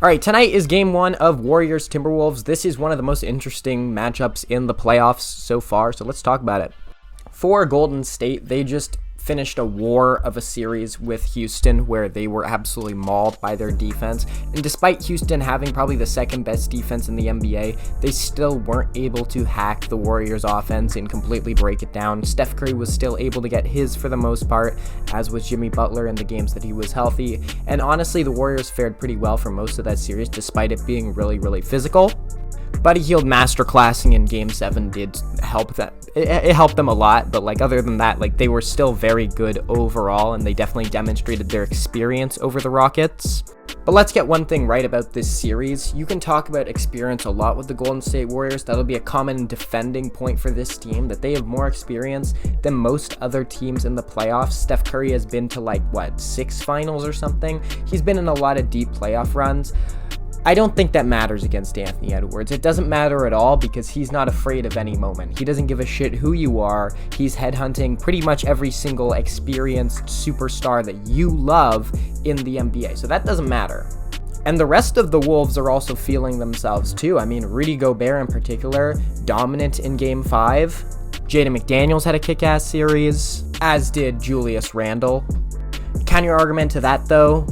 All right, tonight is game one of Warriors Timberwolves. This is one of the most interesting matchups in the playoffs so far, so let's talk about it. For Golden State, they just finished a war of a series with Houston where they were absolutely mauled by their defense. And despite Houston having probably the second best defense in the NBA, they still weren't able to hack the Warriors offense and completely break it down. Steph Curry was still able to get his for the most part, as was Jimmy Butler in the games that he was healthy. And honestly, the Warriors fared pretty well for most of that series, despite it being really, really physical. Buddy Hield masterclassing in Game 7 did help that. It helped them a lot, but other than that, they were still very good overall, and they definitely demonstrated their experience over the Rockets. But let's get one thing right about this series. You can talk about experience a lot with the Golden State Warriors. That'll be a common defending point for this team, that they have more experience than most other teams in the playoffs. Steph Curry has been to 6 finals or something. He's been in a lot of deep playoff runs. I don't think that matters against Anthony Edwards. It doesn't matter at all because he's not afraid of any moment. He doesn't give a shit who you are. He's headhunting pretty much every single experienced superstar that you love in the NBA. So that doesn't matter. And the rest of the Wolves are also feeling themselves too. I mean, Rudy Gobert in particular, dominant in Game 5. Jaden McDaniels had a kick-ass series, as did Julius Randle. Counter argument to that though,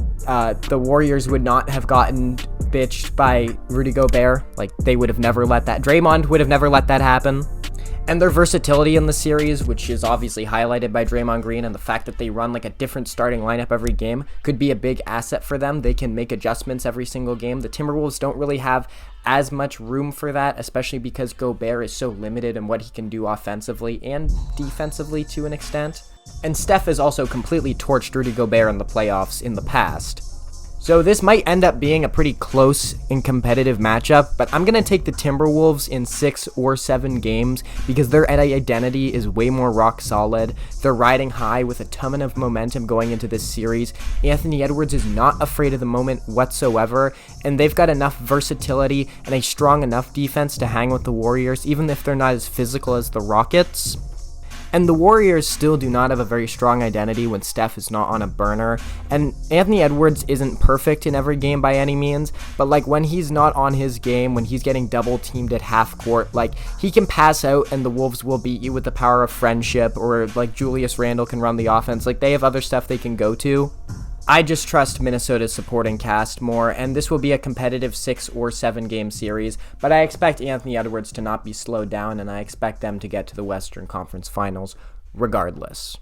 the Warriors would not have gotten bitched by Rudy Gobert. They would have never let that. Draymond would have never let that happen. And their versatility in the series, which is obviously highlighted by Draymond Green, and the fact that they run a different starting lineup every game could be a big asset for them. They can make adjustments every single game. The Timberwolves don't really have as much room for that, especially because Gobert is so limited in what he can do offensively and defensively to an extent. And Steph has also completely torched Rudy Gobert in the playoffs in the past. So this might end up being a pretty close and competitive matchup, but I'm going to take the Timberwolves in 6 or 7 games because their identity is way more rock solid. They're riding high with a ton of momentum going into this series. Anthony Edwards is not afraid of the moment whatsoever, and they've got enough versatility and a strong enough defense to hang with the Warriors, even if they're not as physical as the Rockets. And the Warriors still do not have a very strong identity when Steph is not on a burner. And Anthony Edwards isn't perfect in every game by any means, but when he's not on his game, when he's getting double teamed at half court, he can pass out and the Wolves will beat you with the power of friendship, or Julius Randle can run the offense. They have other stuff they can go to. I just trust Minnesota's supporting cast more, and this will be a competitive 6 or 7 game series, but I expect Anthony Edwards to not be slowed down, and I expect them to get to the Western Conference Finals regardless.